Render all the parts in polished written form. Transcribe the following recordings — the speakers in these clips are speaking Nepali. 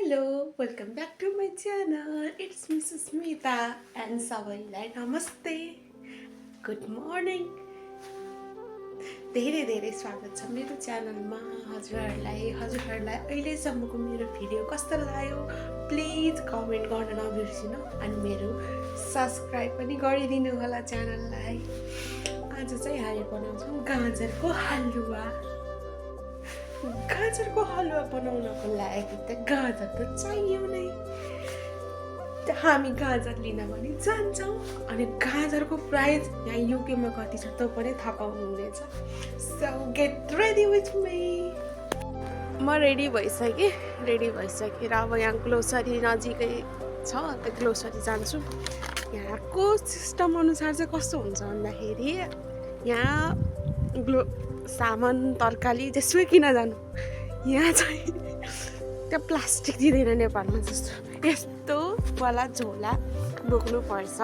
Hello, welcome back to my channel. It's Mrs. Smita and सबैलाई नमस्ते. Good morning. धेरै धेरै स्वागत छ मेरो च्यानलमा. हजुरहरूलाई अहिलेसम्मको मेरो भिडियो कस्तो लाग्यो प्लिज कमेन्ट गर्न नबिर्सिनु अनि मेरो सब्स्क्राइब पनि गरिदिनु होला च्यानललाई. आज चाहिँ हामी बनाउँछौँ गाजरको हलुवा. गाजरको हलुवा बनाउनको लागि त गाजर त चाहियो नै. हामी गाजर लिन पनि जान्छौँ अनि गाजरको प्राइस यहाँ युकेमा कति छ त पनि थाहा पाउनुहुनेछ. So get ready with me. म रेडी भइसकेर अब यहाँ ग्लोसरी नजिकै छ त ग्लोसरी जान्छु. यहाँको सिस्टम अनुसार चाहिँ कस्तो हुन्छ भन्दाखेरि यहाँ सामान तरकारी जेसुकै किन जानु यहाँ चाहिँ त्यो प्लास्टिक दिँदैन नेपालमा जस्तो. यस्तो वाला झोला बोक्नुपर्छ.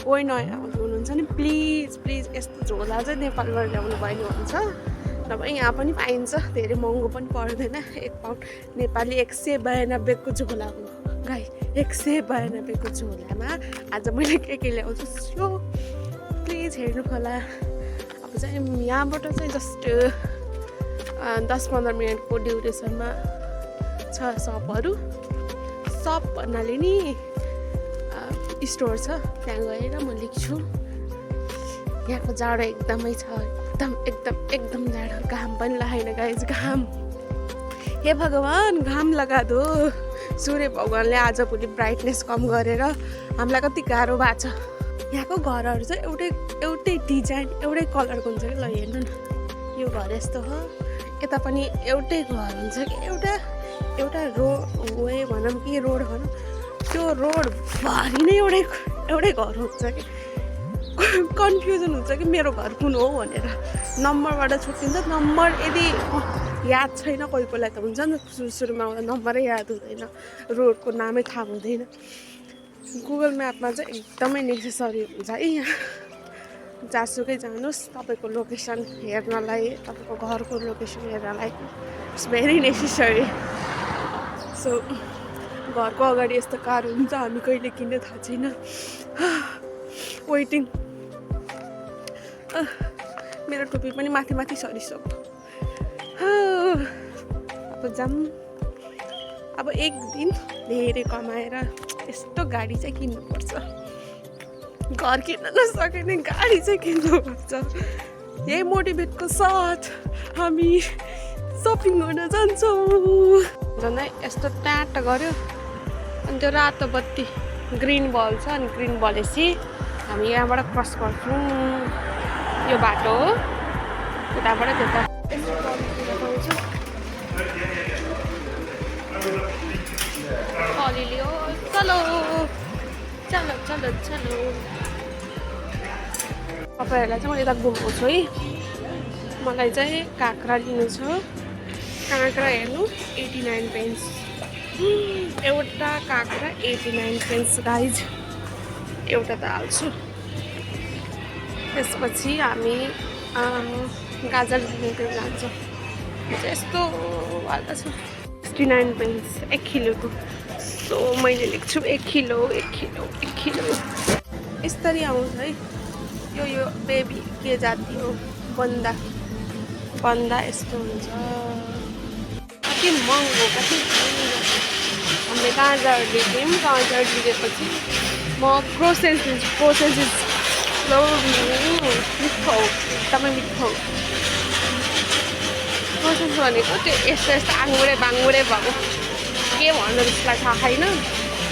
कोही नयाँ हुनुहुन्छ नि प्लिज यस्तो झोला चाहिँ नेपालबाट ल्याउनु भयो हुन्छ. नभए यहाँ पनि पाइन्छ. धेरै महँगो पनि पर्दैन. 1 पाउन्ड नेपाली 192को झोला हो गाई. 192को झोलामा आज मैले के ल्याउँछु सो प्लिज हेर्नु होला. अब चाहिँ यहाँबाट चाहिँ जस्ट 10-15 मिनटको ड्युरेसनमा छ सपहरू. सप भन्नाले नि स्टोर छ त्यहाँ गएर म लेख्छु. यहाँको जाडो एकदमै छ. एकदम जाडो. घाम पनि लागेन गाइज. घाम हे भगवान् घाम लगा दो. सूर्य भगवान्ले आजभोलि ब्राइटनेस कम गरेर हामीलाई कति गाह्रो भएको छ. यहाँको घरहरू चाहिँ एउटै डिजाइन एउटै कलरको हुन्छ कि. ल हेर्नु न यो घर यस्तो हो. यता पनि एउटै घर हुन्छ कि. एउटा वे भनौँ कि रोड भनौँ. त्यो रोड भरि नै एउटै घर हुन्छ कि. कन्फ्युजन हुन्छ कि मेरो घर कुन हो भनेर. नम्बरबाट छुट्टिन्छ. नम्बर यदि याद छैन कोहीलाई त हुन्छ नि सुरुमा आउँदा नम्बरै याद हुँदैन. रोडको नामै थाहा हुँदैन. गुगल म्यापमा चाहिँ एकदमै नेसेसरी हुन्छ है. यहाँ जहाँसुकै जानुहोस् तपाईँको लोकेसन हेर्नलाई तपाईँको घरको लोकेसन हेर्नलाई इट्स भेरी नेसेसरी. सो घरको अगाडि यस्तो कार हुन्छ. हामी कहिले किन्ने थाहा छैन. वेटिङ. मेरो टोपी पनि माथि सरिसक्यो. अब जाम. अब एक दिन धेरै कमाएर यस्तो गाडी चाहिँ किन्नुपर्छ. घर किन्न नसके नि गाडी चाहिँ किन्नुपर्छ. यही मोटिभेटको साथ हामी सपिङ गर्न जान्छौँ. झन्डै यस्तो ट्याट गऱ्यो अनि त्यो रातो बत्ती ग्रिन बल छ. अनि ग्रिन बलेपछि हामी यहाँबाट क्रस गर्छौँ. यो बाटो हो. त्यताबाट त्यता लियो. चलो तपाईँहरूलाई चाहिँ म यता घुमाउँछु है. मलाई चाहिँ काँक्रा लिनु छ. काँक्रा हेर्नु 89 पेन्स. एउटा काँक्रा 89 पेन्स गाइज. एउटा त हाल्छु. त्यसपछि हामी गाजर लिनको जान्छौँ. यस्तो वाला छ 69 पेन्स 1 किलोको. सो मैले लेख्छु 1 किलो. यसरी आउँछ है. यो बेबी के जाति हो बन्दा यस्तो हुन्छ. कति महँगो कति. हामीले गाजर लियौँ. गाजर लिएपछि म प्रोसेस एकदमै मिठो. प्रोसेस भनेको त्यो यस्तो बाङ्गुरे भएको के भन्नु त्यसलाई थाहा छैन.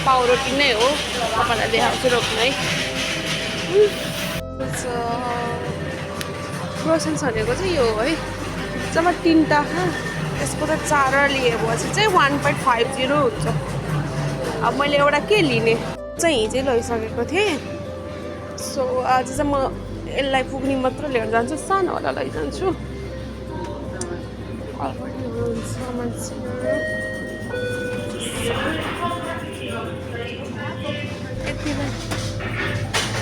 पाउरोटी नै हो. तपाईँलाई देखाउँछु रोक्नु है. प्रोसेस भनेको चाहिँ यो है. जब 3टा यसको त 4 लिएपछि चाहिँ 1.50 हुन्छ. अब मैले एउटा के लिने चाहिँ हिजै लैसकेको थिएँ. सो आज चाहिँ म यसलाई पुग्ने मात्र लिएर जान्छु. सानोवाला लैजान्छु. अलरेडी हुन्छ मान्छे.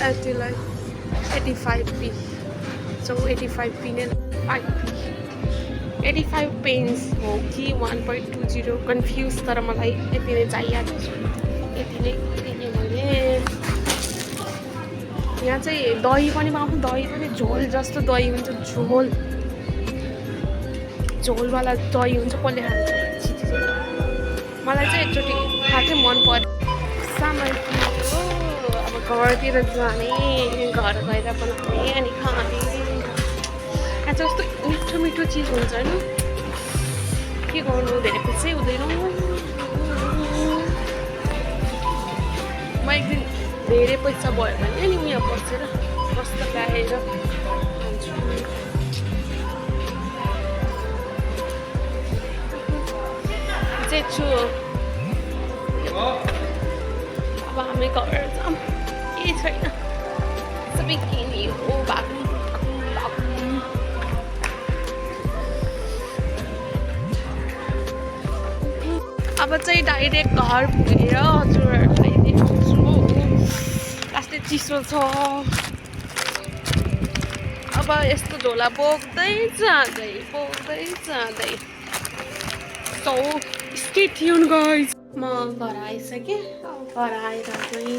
यतिलाई 85p. सो 85p नै 5p 85 पेन्स हो कि 1.20 कन्फ्युज, तर मलाई यति नै चाहिएको छ। यति नै किनेँ मैले। यहाँ चाहिँ दही पनि पाउँछ, दही पनि झोल जस्तो दही हुन्छ, झोलवाला दही हुन्छ। कसले खान्छ? मलाई चाहिँ एकचोटि खाँदै मन पर्यो। सामान किन्यो, अब घरतिर जाने, घर गएर बनाउने अनि खाने। यहाँ चाहिँ कस्तो मिठो मिठो चिज हुन्छ नि, के गर्नु, धेरै पैसै हुँदैन। म एक दिन धेरै पैसा भयो भने नि यहाँ बसेर मस्त ल्याएर खान्छु। चाहिँ छु अब हामी घर जाऊँ, केही छैन, सबै किन्यो भएको। अब चाहिँ डाइरेक्ट घर पुगेर हजुरहरूलाई देखाउँछु कस्तो चिसो छ। अब यस्तो झोला बोक्दै जाँदै सो स्टे ट्युन गाइज। म घर आइसकेँ। घर आएर चाहिँ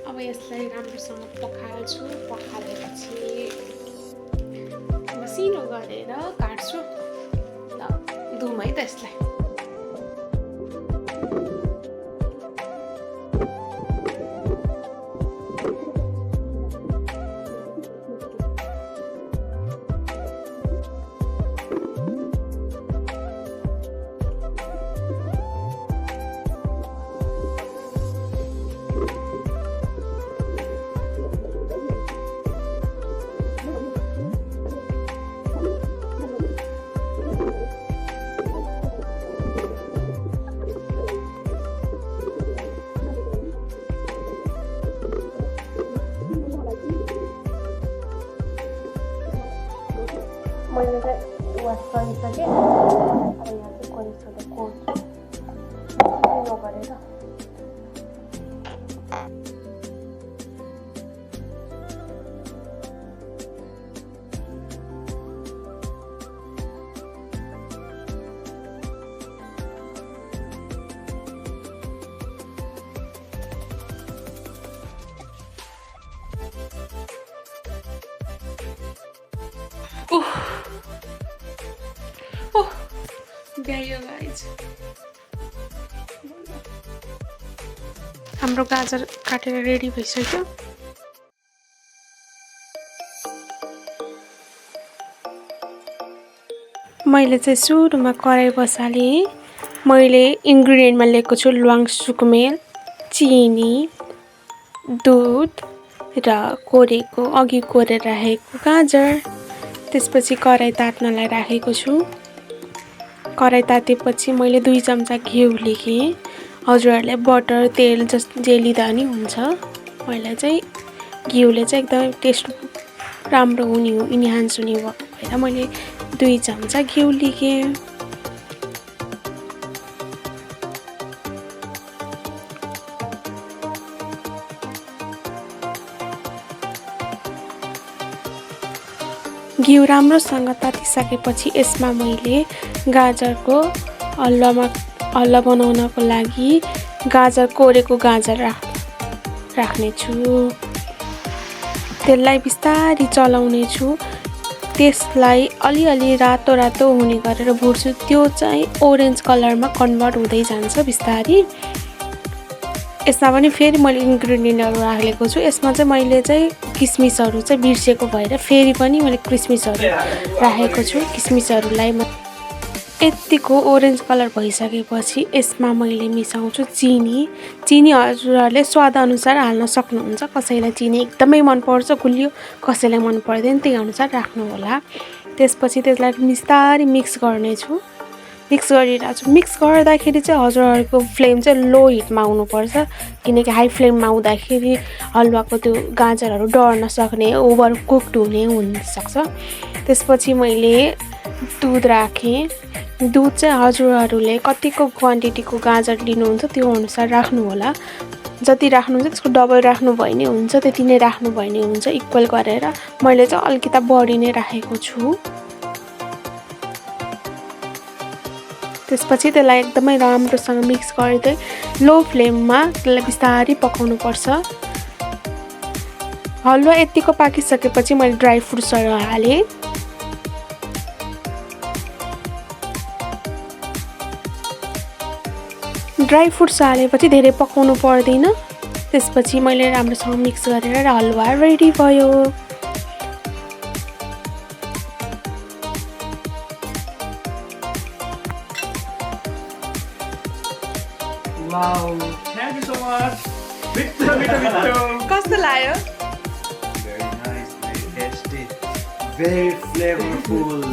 अब यसलाई राम्रोसँग पखाल्छु। पखालेपछि मसिनो गरेर काट्छु। ल धुम है त यसलाई। मैले चाहिँ वास गरिसकेँ। अब यहाँ चाहिँ करेक्टरले कोर्छु गरेर। भ्यायो गाइज, हाम्रो गाजर काटेर रेडी भइसक्यो। मैले चाहिँ सुरुमा कराई बसालेँ। मैले इन्ग्रिडियन्टमा लिएको छु ल्वाङ सुकुमेल, चिनी, दुध र अघि कोरेर राखेको गाजर। त्यसपछि कराई तात्नलाई राखेको छु। कराई तातेपछि मैले 2 चम्चा घिउ लिएँ। हजुरहरूले बटर तेल जे लिँदा नि हुन्छ। मैले चाहिँ घिउले चाहिँ एकदमै टेस्ट राम्रो हुने हो, इन्हान्स हुने भएर मैले 2 चम्चा घिउ लिएँ। घिउ राम्रोसँग तातिसकेपछि यसमा मैले गाजरको हलुवा बनाउनको लागि कोरेको गाजर राख्ने छु। त्यसलाई बिस्तारी चलाउने छु। त्यसलाई अलिअलि रातो हुने गरेर भुट्छु। त्यो चाहिँ ओरेन्ज कलरमा कन्भर्ट हुँदै जान्छ बिस्तारी। यसमा पनि फेरि मैले इन्ग्रिडियन्टहरू राखेको छु। यसमा चाहिँ मैले चाहिँ किसमिसहरू चाहिँ बिर्सेको भएर फेरि पनि मैले किसमिसहरू राखेको छु। किसमिसहरूलाई यतिको ओरेन्ज कलर भइसकेपछि यसमा मैले मिसाउँछु चिनी हजुरहरूले स्वाद अनुसार हाल्न सक्नुहुन्छ। कसैलाई चिनी एकदमै मनपर्छ गुलियो, कसैलाई मन पर्दैन, त्यही अनुसार राख्नु होला। त्यसपछि त्यसलाई बिस्तारी मिक्स गर्नेछु। मिक्स गरिरहेको छु। मिक्स गर्दाखेरि चाहिँ हजुरहरूको फ्लेम चाहिँ लो हिटमा हुनुपर्छ, किनकि हाई फ्लेममा हुँदाखेरि हलुवाको त्यो गाजरहरू डढ्न सक्ने, ओभर कुक्ड हुनसक्छ। त्यसपछि मैले दुध राखेँ। दुध चाहिँ हजुरहरूले कतिको क्वान्टिटीको गाजर लिनुहुन्छ त्यो अनुसार राख्नु होला। जति राख्नुहुन्छ त्यसको डबल राख्नु भए नि हुन्छ, त्यति नै राख्नु भए नि हुन्छ इक्वल गरेर। मैले चाहिँ अलिकति बढी नै राखेको छु। त्यसपछि त्यसलाई एकदमै राम्रोसँग मिक्स गर्दै लो फ्लेममा त्यसलाई बिस्तारै पकाउनु पर्छ। हलुवा यतिको पाकिसकेपछि मैले ड्राई फ्रुट्सहरू हालेँ। ड्राई फ्रुट्स हालेपछि धेरै पकाउनु पर्दैन। त्यसपछि मैले राम्रोसँग मिक्स गरेर हलुवा रेडी भयो। Wow, thank you so much. Bittu. कस्तो लाग्यो? Very nice, very tasty, very flavorful.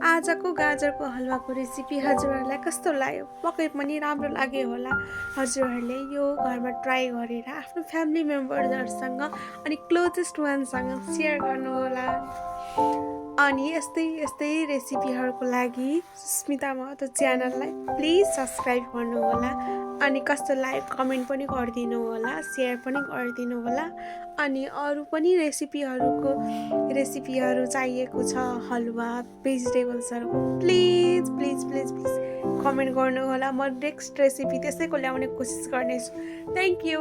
आजको गाजरको हलुवाको रेसिपी हजुरहरूलाई कस्तो लाग्यो? पक्कै पनि राम्रो लाग्यो होला। हजुरहरूले यो घरमा ट्राई गरेर आफ्नो फ्यामिली मेम्बर्सहरूसँग अनि क्लोजेस्ट वानसँग सेयर गर्नुहोला। अनि यस्तै रेसिपीहरूको लागि सुस्मिता महतो च्यानललाई प्लिज सब्सक्राइब गर्नुहोला। अनि कस्तो लाग्यो कमेन्ट पनि गरिदिनु होला, सेयर पनि गरिदिनु होला। अनि अरू पनि रेसिपीहरू चाहिएको छ हलुवा भेजिटेबल्सहरूको प्लिज कमेन्ट गर्नुहोला। म नेक्स्ट रेसिपी त्यसैको ल्याउने कोसिस गर्नेछु। Thank you.